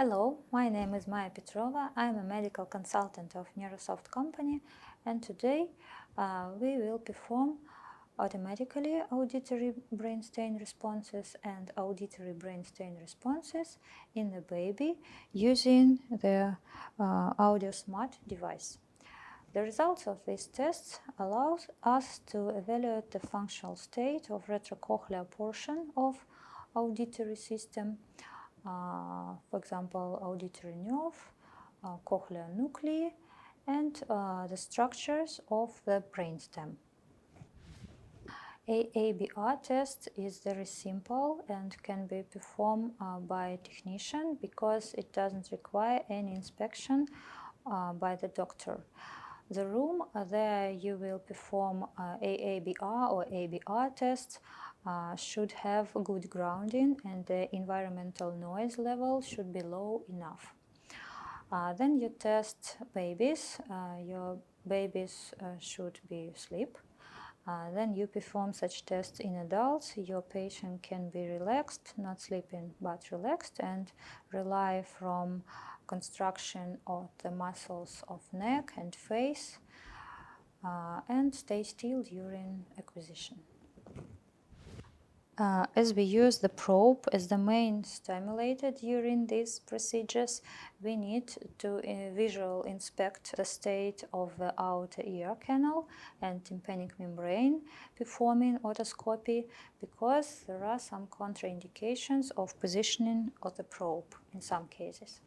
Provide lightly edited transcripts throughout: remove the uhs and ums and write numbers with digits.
Hello, my name is Maya Petrova. I'm a medical consultant of Neurosoft company, and today we will perform automatically auditory brain stain responses and auditory brain stain responses in the baby using the Audio Smart device. The results of these tests allow us to evaluate the functional state of retrocochlear portion of auditory system, for example, auditory nerve, cochlear nuclei, and the structures of the brainstem. AABR test is very simple and can be performed by a technician because it doesn't require any inspection by the doctor. The room there you will perform AABR or ABR tests should have good grounding and the environmental noise level should be low enough. Then you test babies. Your babies should be asleep. Then you perform such tests in adults. Your patient can be relaxed, not sleeping but relaxed, and rely from construction of the muscles of neck and face and stay still during acquisition. As we use the probe as the main stimulator during these procedures, we need to visually inspect the state of the outer ear canal and tympanic membrane performing otoscopy because there are some contraindications of positioning of the probe in some cases.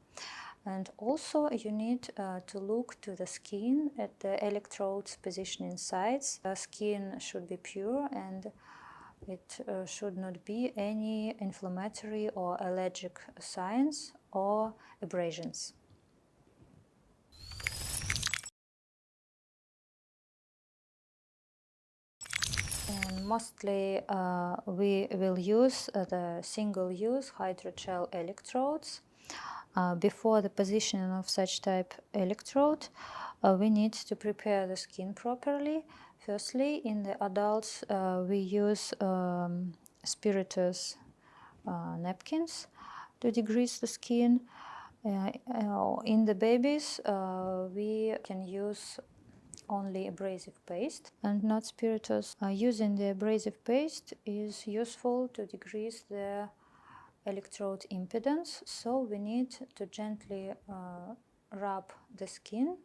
And also you need to look to the skin at the electrodes positioning sites. The skin should be pure and it should not be any inflammatory or allergic signs or abrasions. And mostly we will use the single-use hydrogel electrodes. Before the positioning of such type electrode, we need to prepare the skin properly. Firstly, in the adults, we use spiritus napkins to degrease the skin. In the babies, we can use only abrasive paste and not spiritus. Using the abrasive paste is useful to decrease the electrode impedance, so we need to gently rub the skin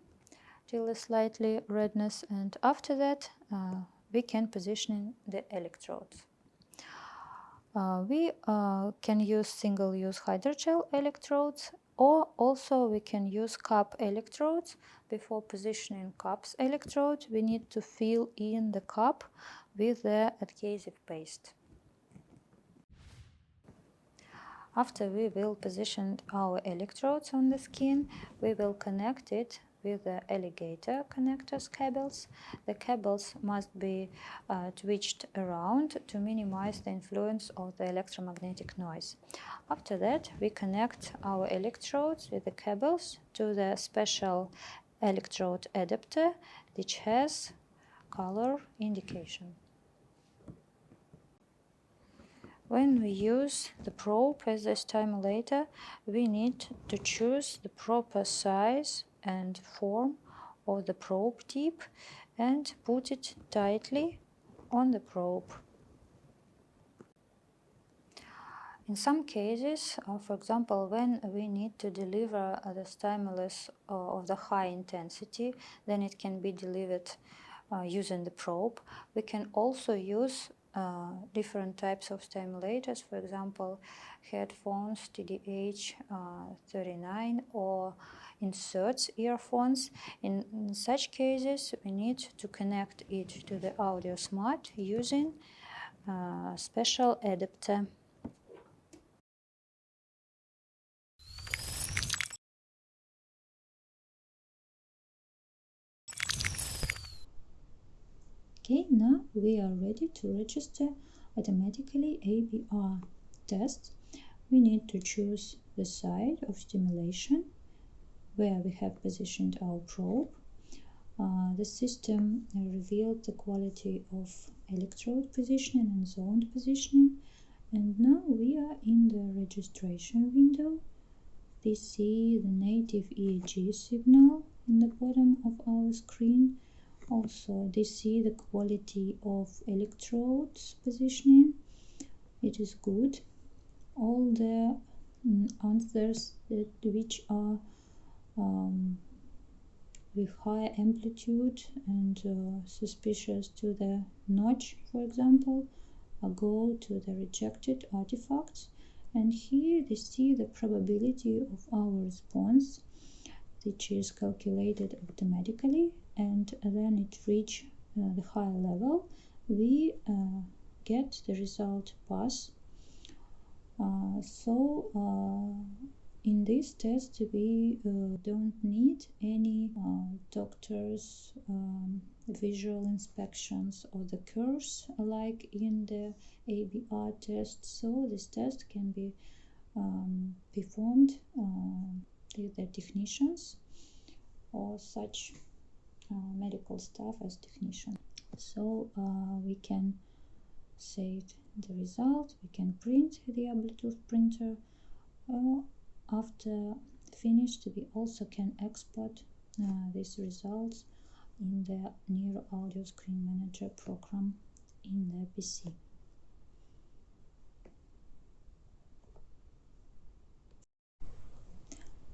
till a slightly redness, and after that we can position the electrodes. We can use single-use hydrogel electrodes, or also we can use cup electrodes. Before positioning cups electrodes, we need to fill in the cup with the adhesive paste. After we will position our electrodes on the skin, we will connect it with the alligator connectors cables. The cables must be twitched around to minimize the influence of the electromagnetic noise. After that, we connect our electrodes with the cables to the special electrode adapter, which has color indication. When we use the probe as a stimulator, we need to choose the proper size and form of the probe tip and put it tightly on the probe. In some cases, for example, when we need to deliver the stimulus of the high intensity, then it can be delivered using the probe. We can also use different types of stimulators, for example, headphones, TDH39, or inserts earphones. In such cases, we need to connect it to the Audio Smart using a special adapter. Okay, now we are ready to register automatically ABR test. We need to choose the side of stimulation where we have positioned our probe. The system revealed the quality of electrode positioning and zoned positioning, and now we are in the registration window. we see the native EEG signal in the bottom of our screen. Also, we see the quality of electrodes positioning. It is good. All the answers which are with high amplitude and suspicious to the notch, for example, go to the rejected artifacts. And here we see the probability of our response, which is calculated automatically, and then it reach the higher level. We get the result pass. In this test we don't need any doctor's visual inspections of the curves like in the ABR test, so this test can be performed with the technicians or such medical staff as technicians. So we can save the result, we can print via Bluetooth printer, or after finished we also can export these results in the Near Audio Screen Manager program in the PC.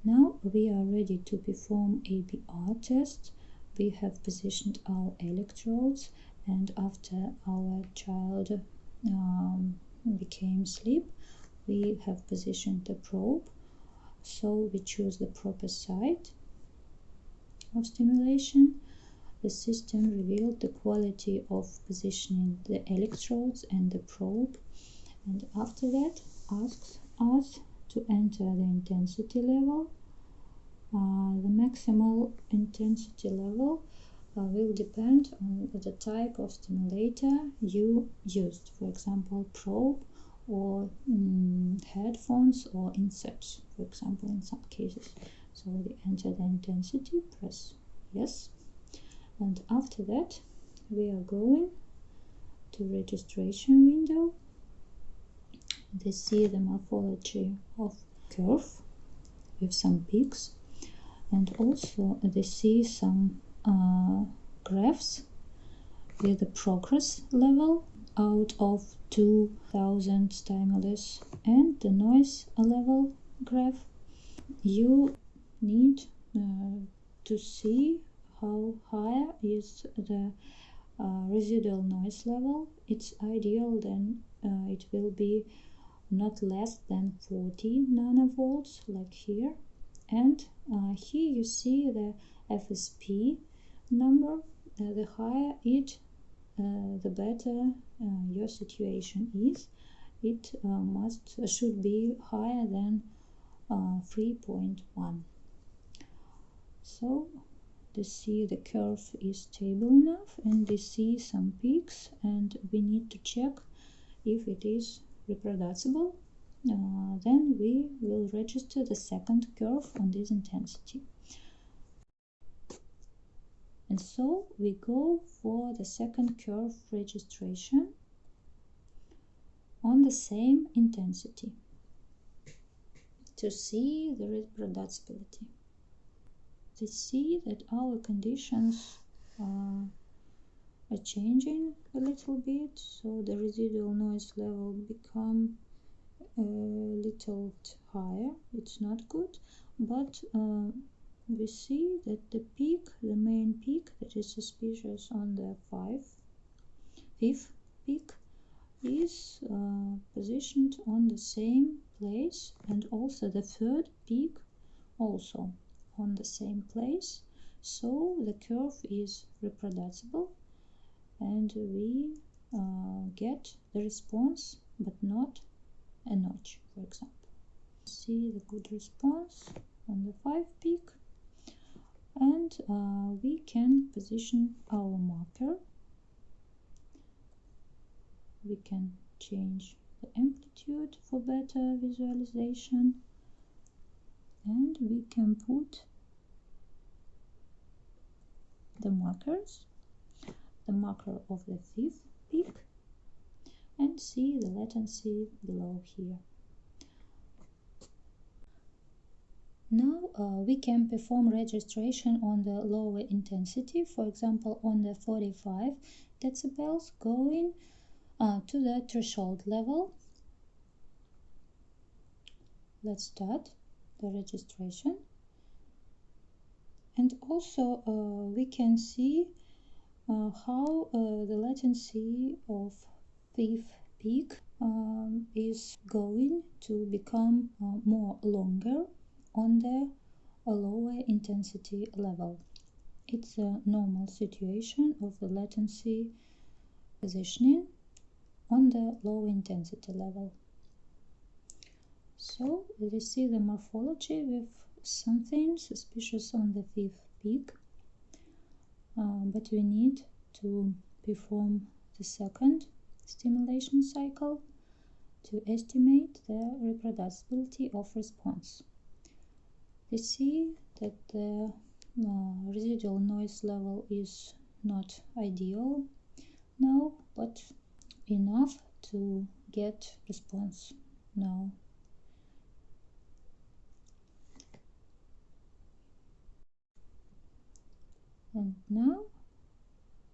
Now we are ready to perform ABR test. We have positioned our electrodes, and after our child became asleep, we have positioned the probe. So we choose the proper site of stimulation. The system revealed the quality of positioning the electrodes and the probe, and after that asks us to enter the intensity level. The maximal intensity level will depend on the type of stimulator you used, for example probe or headphones or inserts, for example, in some cases. So we enter the intensity, press yes, and after that we are going to registration window. They see the morphology of curve with some peaks, and also they see some graphs with the progress level out of 2000 stimulus and the noise level graph. You need to see how high is the residual noise level. It's ideal then it will be not less than 40 nanovolts like here, and here you see the FSP number. The higher it, the better your situation is. It should be higher than 3.1. So to see the curve is stable enough, and we see some peaks, and we need to check if it is reproducible. Then we will register the second curve on this intensity. And so we go for the second curve registration on the same intensity to see the reproducibility. To see that our conditions are changing a little bit, so the residual noise level become a little higher. It's not good, but we see that the peak, the main peak that is suspicious on the fifth peak, is positioned on the same place, and also the third peak also on the same place. So the curve is reproducible, and we get the response, but not a notch, for example. See the good response on the 5 peak, and we can position our marker. We can change the amplitude for better visualization, and we can put the markers, the marker of the 5th peak, and see the latency below here. we can perform registration on the lower intensity, for example on the 45 decibels, going to the threshold level. Let's start the registration. And also we can see how the latency of fifth peak is going to become more longer on the lower intensity level. It's a normal situation of the latency positioning on the low intensity level. So we see the morphology with something suspicious on the fifth peak, but we need to perform the second stimulation cycle to estimate the reproducibility of response. We see that the residual noise level is not ideal now, but enough to get response now. And now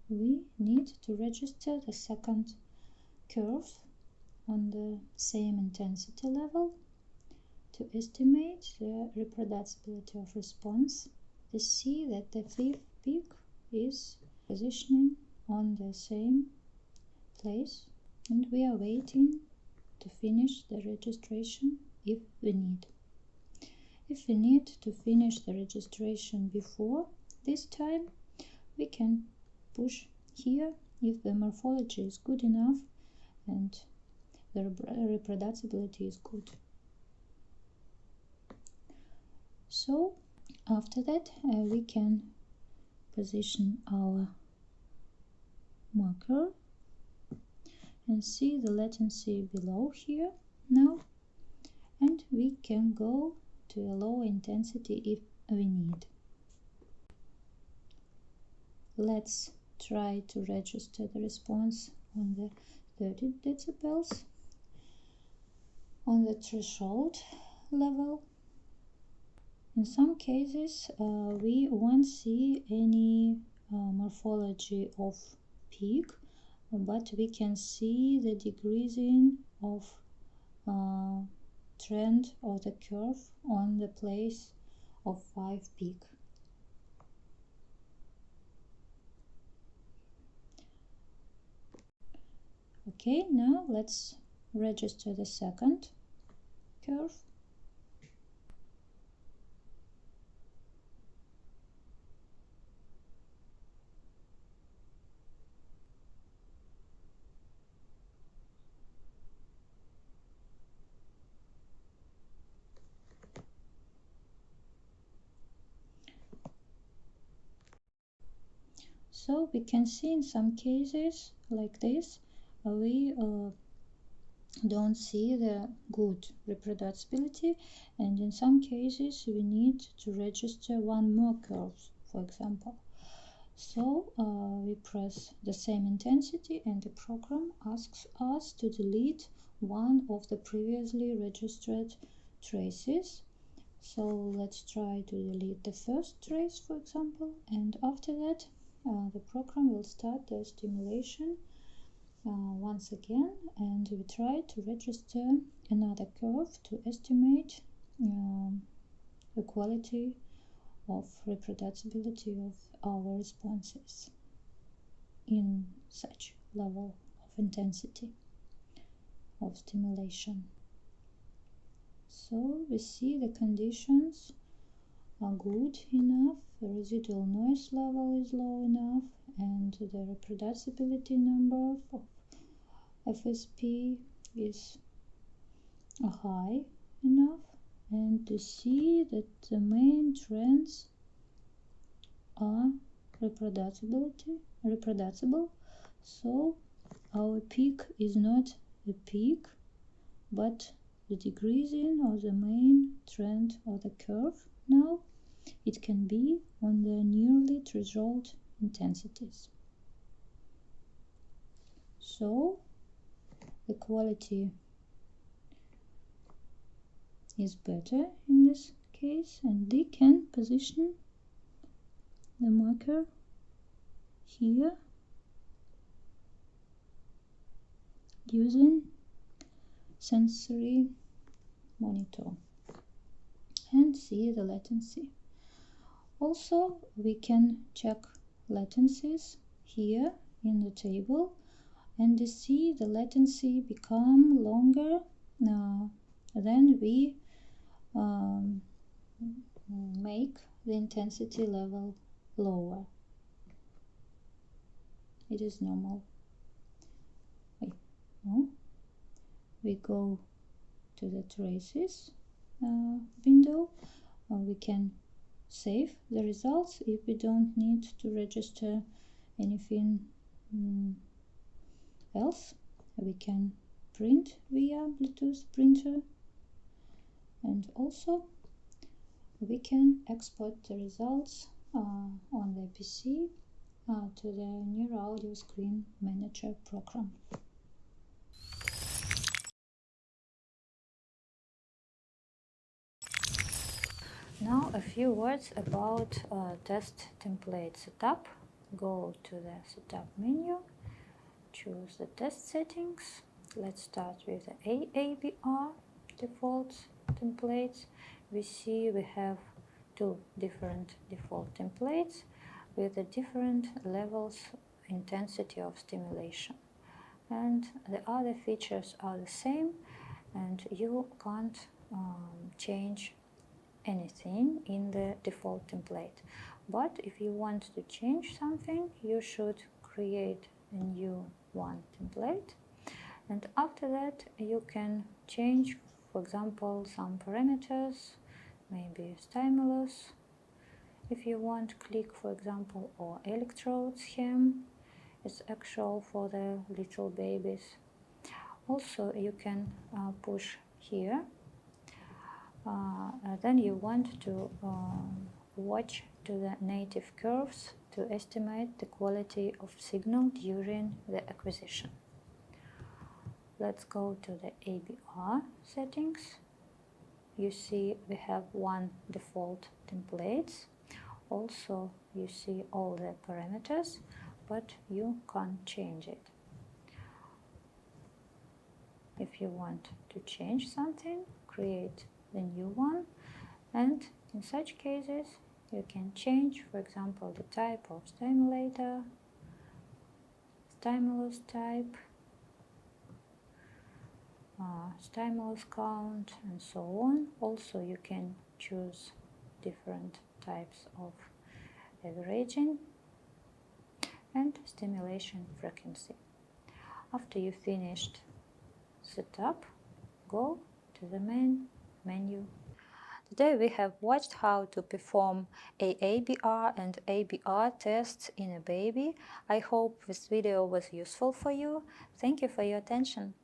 we need to register the second curve on the same intensity level to estimate the reproducibility of response. We see that the fifth peak is positioning on the same place, and we are waiting to finish the registration if we need. If we need to finish the registration before this time, we can push here if the morphology is good enough and the reproducibility is good. So after that we can position our marker and see the latency below here now, and we can go to a lower intensity if we need. Let's try to register the response on the 30 decibels on the threshold level. In some cases we won't see any morphology of peak, but we can see the decreasing of trend of the curve on the place of 5 peak. Okay, now let's register the second curve. So we can see in some cases like this, we don't see the good reproducibility, and in some cases we need to register one more curve, for example. So we press the same intensity and the program asks us to delete one of the previously registered traces. So let's try to delete the first trace, for example, and after that the program will start the stimulation once again, and we try to register another curve to estimate the quality of reproducibility of our responses in such level of intensity of stimulation. So we see the conditions are good enough, the residual noise level is low enough, and the reproducibility number of FSP is high enough, and to see that the main trends are reproducible. So our peak is not a peak, but the decreasing of the main trend of the curve. Now it can be on the nearly threshold intensities. So the quality is better in this case, and they can position the marker here using sensory monitor and see the latency. Also, we can check latencies here in the table, and you see the latency become longer then we make the intensity level lower. It is normal. We go to the traces window. We can save the results if we don't need to register anything else. We can print via Bluetooth printer, and also we can export the results on the PC to the Neural Audio Screen Manager program. Now a few words about test template setup. Go to the setup menu, choose the test settings. Let's start with the AABR default templates. We see we have two different default templates with the different levels intensity of stimulation, and the other features are the same, and you can't change anything in the default template. But if you want to change something, you should create a new one template, and after that you can change, for example, some parameters, maybe stimulus if you want, click for example, or electrode scheme. It's actual for the little babies. Also you can push here. Then you want to watch to the native curves to estimate the quality of signal during the acquisition. Let's go to the ABR settings. You see we have one default templates. Also you see all the parameters, but you can't change it. If you want to change something, create the new one, and in such cases you can change, for example, the type of stimulator, stimulus type, stimulus count, and so on. Also you can choose different types of averaging and stimulation frequency. After you finished setup, go to the main menu. Today we have watched how to perform AABR and ABR tests in a baby. I hope this video was useful for you. Thank you for your attention.